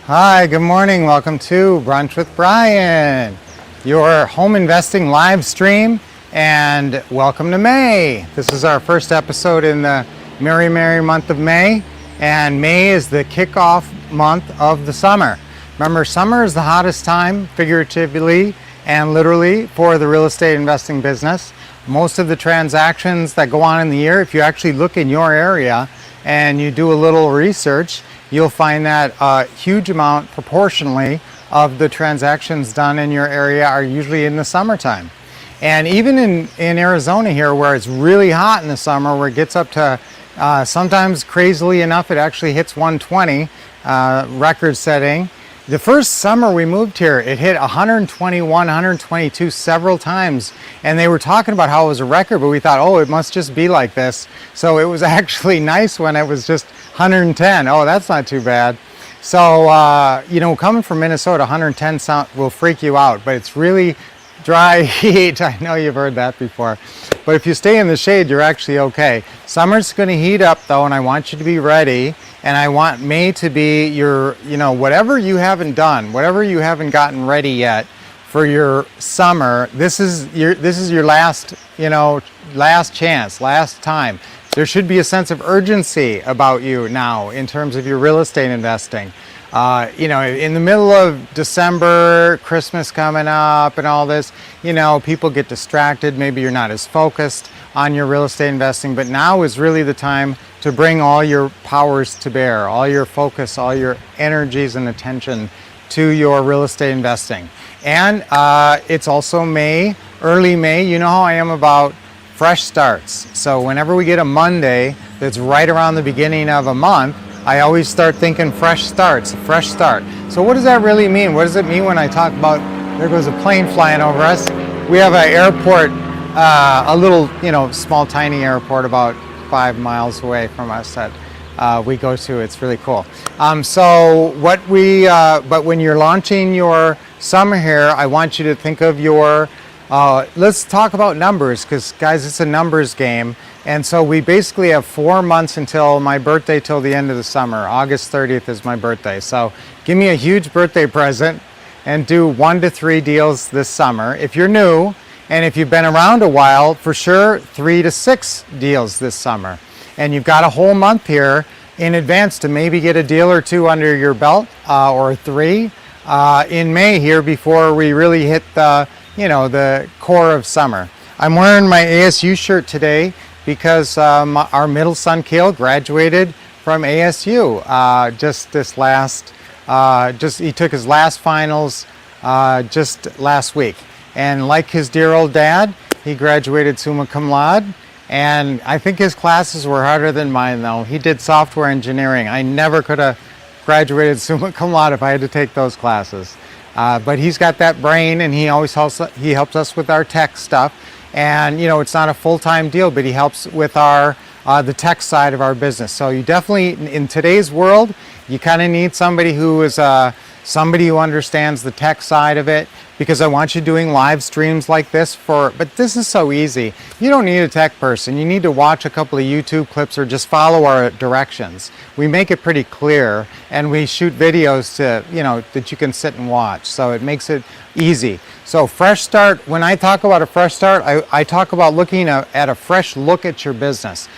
Hi, good morning. Welcome to Brunch with Brian, your home investing live stream, and welcome to May. This is our first episode in the merry month of May, and May is the kickoff month of the summer. Remember, summer is the hottest time, figuratively and literally, for the real estate investing business. Most of the transactions that go on in the year, if you actually look in your area and you do a little research, you'll find that a huge amount proportionally of the transactions done in your area are usually in the summertime. And even in Arizona here, where it's really hot in the summer, where it gets up to sometimes, crazily enough, it actually hits 120, record setting. The first summer we moved here, it hit 121, 122 several times, and they were talking about how it was a record, but we thought, oh, it must just be like this. So it was actually nice when it was just 110. Oh, that's not too bad. So, coming from Minnesota, 110 will freak you out, but it's really dry heat. I know you've heard that before. But if you stay in the shade, you're actually okay. Summer's going to heat up, though, and I want you to be ready. And I want May to be your, whatever you haven't done, whatever you haven't gotten ready yet for your summer, this is your last, last chance, last time. There should be a sense of urgency about you now in terms of your real estate investing. In the middle of December, Christmas coming up and all this, people get distracted. Maybe you're not as focused on your real estate investing, but now is really the time to bring all your powers to bear, all your focus, all your energies and attention to your real estate investing. And it's also May, early May. You know how I am about fresh starts. So whenever we get a Monday that's right around the beginning of a month, I always start thinking fresh starts, a fresh start. So what does that really mean? What does it mean when I talk about, there goes a plane flying over us? We have an airport, a little, small, tiny airport about 5 miles away from us that we go to. It's really cool. But when you're launching your summer here, I want you to think of your, let's talk about numbers, because guys, it's a numbers game. And so we basically have 4 months until my birthday, till the end of the summer. August 30th is my birthday. So give me a huge birthday present and do 1 to 3 deals this summer. If you're new, and if you've been around a while, for sure, 3 to 6 deals this summer. And you've got a whole month here in advance to maybe get a deal or 2 under your belt, or 3 in May here before we really hit the, the core of summer. I'm wearing my ASU shirt today because our middle son, Kale, graduated from ASU he took his last finals just last week. And like his dear old dad, he graduated summa cum laude. And I think his classes were harder than mine, though. He did software engineering. I never could have graduated summa cum laude if I had to take those classes. But he's got that brain, and he always helps us with our tech stuff. And, it's not a full-time deal, but he helps with the tech side of our business. So you definitely, in today's world, you kind of need somebody who is somebody who understands the tech side of it, because I want you doing live streams like this but this is so easy. You don't need a tech person. You need to watch a couple of YouTube clips or just follow our directions. We make it pretty clear, and we shoot videos that you can sit and watch. So it makes it easy. So fresh start, when I talk about a fresh start, I talk about looking at a fresh look at your business,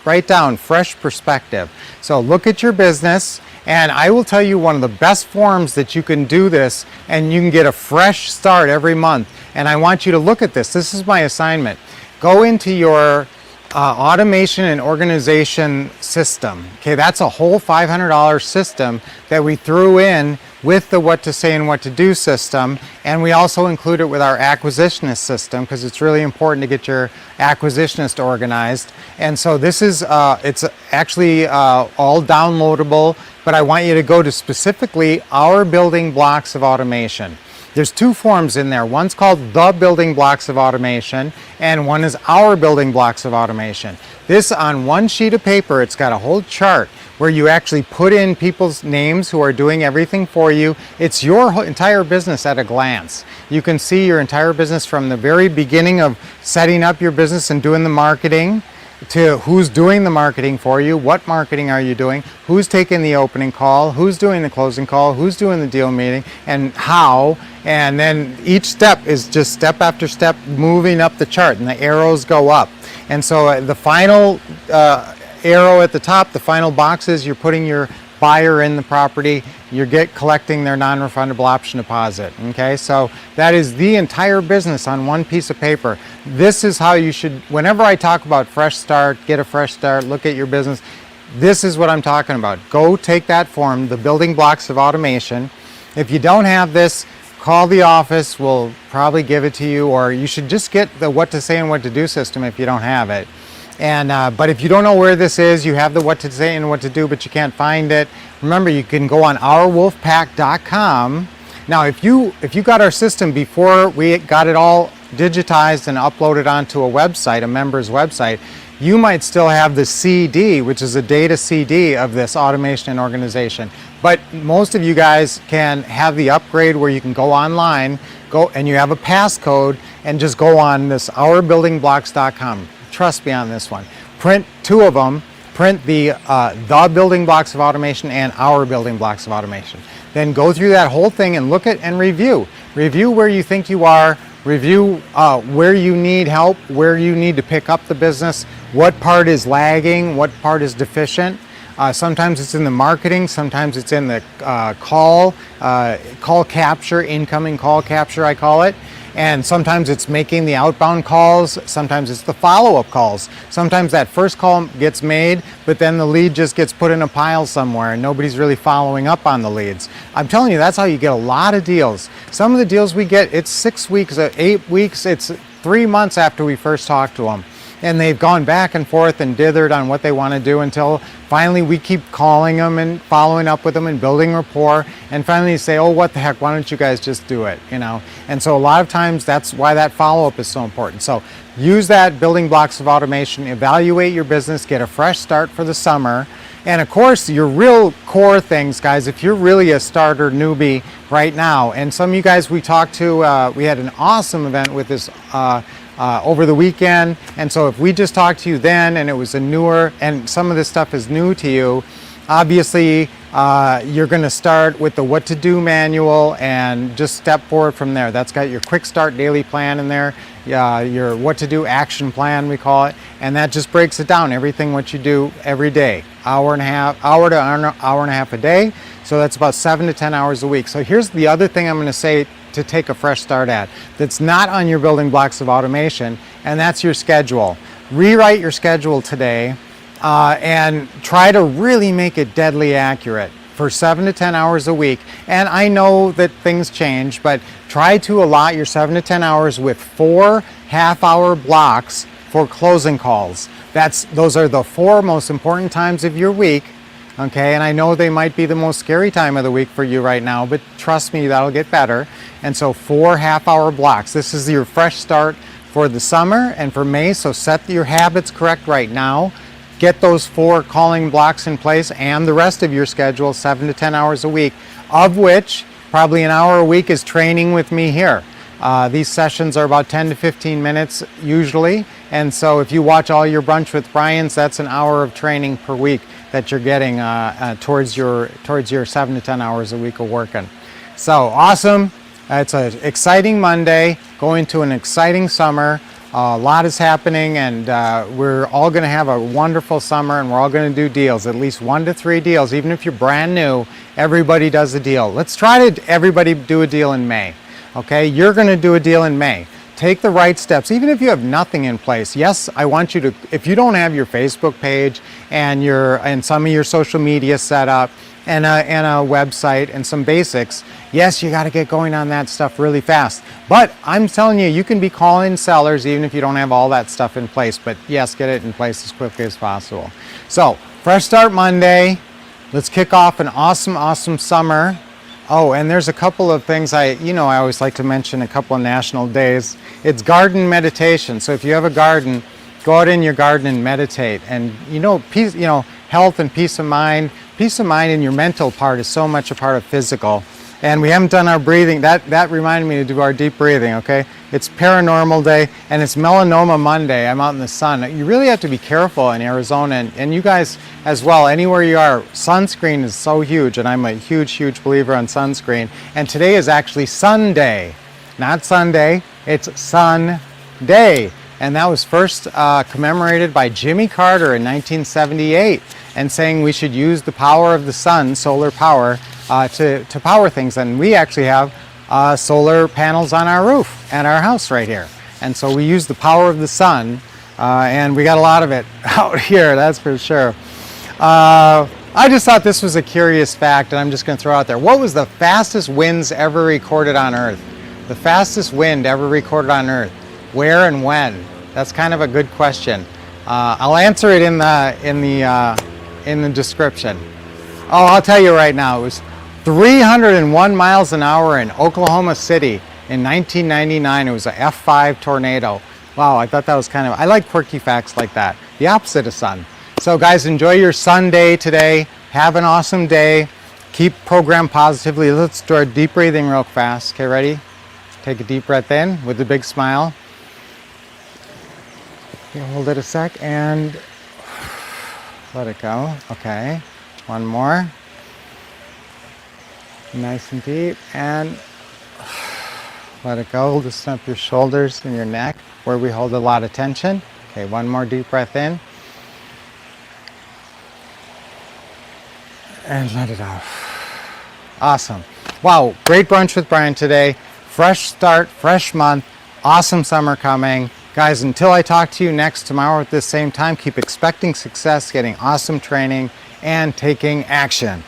write down fresh perspective. So look at your business, and I will tell you one of the best forms that you can do this, and you can get a fresh start every month. And I want you to look at this. This is my assignment. Go into your automation and organization system. Okay, that's a whole $500 system that we threw in with the what to say and what to do system, and we also include it with our acquisitionist system, because it's really important to get your acquisitionist organized. And so this is it's actually all downloadable, but I want you to go to specifically our building blocks of automation. There's 2 forms in there. One's called the building blocks of automation, and one is our building blocks of automation. This, on one sheet of paper, it's got a whole chart where you actually put in people's names who are doing everything for you. It's your entire business at a glance. You can see your entire business from the very beginning of setting up your business and doing the marketing, to who's doing the marketing for you, what marketing are you doing, who's taking the opening call, who's doing the closing call, who's doing the deal meeting, and how. And then each step is just step after step moving up the chart, and the arrows go up. And so the final arrow at the top, the final box is you're putting your buyer in the property, you're collecting their non-refundable option deposit. Okay, so that is the entire business on one piece of paper. This is how you should, whenever I talk about fresh start, get a fresh start, look at your business, this is what I'm talking about. Go take that form, the building blocks of automation. If you don't have this, call the office, we'll probably give it to you, or you should just get the what to say and what to do system if you don't have it. And but if you don't know where this is, you have the what to say and what to do, but you can't find it, remember you can go on ourwolfpack.com. Now if you got our system before we got it all digitized and uploaded onto a website, a member's website, you might still have the CD, which is a data CD of this automation and organization. But most of you guys can have the upgrade where you can go online, go and you have a passcode and just go on this ourbuildingblocks.com. Trust me on this one. Print two of them. Print the building blocks of automation and our building blocks of automation. Then go through that whole thing and look at and review. Review where you think you are. Review where you need help, where you need to pick up the business, what part is lagging, what part is deficient. Sometimes it's in the marketing, sometimes it's in the call capture, incoming call capture I call it. And sometimes it's making the outbound calls, sometimes it's the follow-up calls. Sometimes that first call gets made, but then the lead just gets put in a pile somewhere and nobody's really following up on the leads. I'm telling you, that's how you get a lot of deals. Some of the deals we get, it's 6 weeks, 8 weeks, it's 3 months after we first talked to them. And they've gone back and forth and dithered on what they want to do until finally we keep calling them and following up with them and building rapport, and finally say, oh, what the heck, why don't you guys just do it, you know? And so a lot of times that's why that follow-up is so important. So use that building blocks of automation, evaluate your business, get a fresh start for the summer. And of course, your real core things, guys, if you're really a starter newbie right now, and some of you guys we talked to, we had an awesome event with this over the weekend, and so if we just talked to you then and it was a newer, and some of this stuff is new to you, obviously you're going to start with the what to do manual and just step forward from there. That's got your quick start daily plan in there, your what to do action plan we call it, and that just breaks it down, everything what you do every day, hour to hour and a half a day. So that's about 7 to 10 hours a week. So here's the other thing I'm going to say to take a fresh start at that's not on your building blocks of automation, and that's your schedule. Rewrite your schedule today and try to really make it deadly accurate for 7 to 10 hours a week. And I know that things change, but try to allot your 7 to 10 hours with 4 half-hour blocks for closing calls. Those are the 4 most important times of your week. Okay, and I know they might be the most scary time of the week for you right now, but trust me, that'll get better. And so 4 half-hour blocks. This is your fresh start for the summer and for May, so set your habits correct right now. Get those 4 calling blocks in place and the rest of your schedule, 7 to 10 hours a week, of which probably an hour a week is training with me here. These sessions are about 10 to 15 minutes usually, and so if you watch all your Brunch with Brian's, that's an hour of training per week that you're getting towards your 7 to 10 hours a week of working. So awesome. It's an exciting Monday, going to an exciting summer. A lot is happening, and we're all going to have a wonderful summer, and we're all going to do deals, at least 1 to 3 deals. Even if you're brand new, everybody does a deal. Let's try to everybody do a deal in May. Okay, you're going to do a deal in May. Take the right steps, even if you have nothing in place. Yes, I want you to, if you don't have your Facebook page and some of your social media set up and a website and some basics, yes, you got to get going on that stuff really fast. But I'm telling you, you can be calling sellers even if you don't have all that stuff in place. But yes, get it in place as quickly as possible. So, Fresh Start Monday. Let's kick off an awesome, awesome summer. Oh, and there's a couple of things I always like to mention a couple of national days. It's garden meditation. So if you have a garden, go out in your garden and meditate. And peace, health and peace of mind. Peace of mind in your mental part is so much a part of physical. And we haven't done our breathing. That reminded me to do our deep breathing, okay? it's Paranormal Day, and it's Melanoma Monday. I'm out in the sun. You really have to be careful in Arizona, and you guys as well, anywhere you are. Sunscreen is so huge, and I'm a huge believer on sunscreen. And today is actually Sunday, not Sunday, it's Sun Day. And that was first commemorated by Jimmy Carter in 1978, and saying we should use the power of the sun, solar power, to power things. And we actually have solar panels on our roof at our house right here. And so we use the power of the sun, and we got a lot of it out here, that's for sure. I just thought this was a curious fact, and I'm just going to throw it out there. What was the fastest winds ever recorded on Earth? The fastest wind ever recorded on Earth. Where and when? That's kind of a good question. I'll answer it in the description. Oh, I'll tell you right now. It was 301 miles an hour in Oklahoma City in 1999. It was a F5 tornado. Wow, I thought that was kind of, I like quirky facts like that. The opposite of sun. So guys, enjoy your Sunday today. Have an awesome day. Keep programmed positively. Let's do our deep breathing real fast. Okay, ready? Take a deep breath in with a big smile. Okay, hold it a sec and let it go. Okay, one more. Nice and deep, and let it go. Loosen up your shoulders and your neck where we hold a lot of tension. Okay, one more deep breath in. And let it out. Awesome. Wow, great brunch with Brian today. Fresh start, fresh month, awesome summer coming. Guys, until I talk to you next tomorrow at this same time, keep expecting success, getting awesome training, and taking action.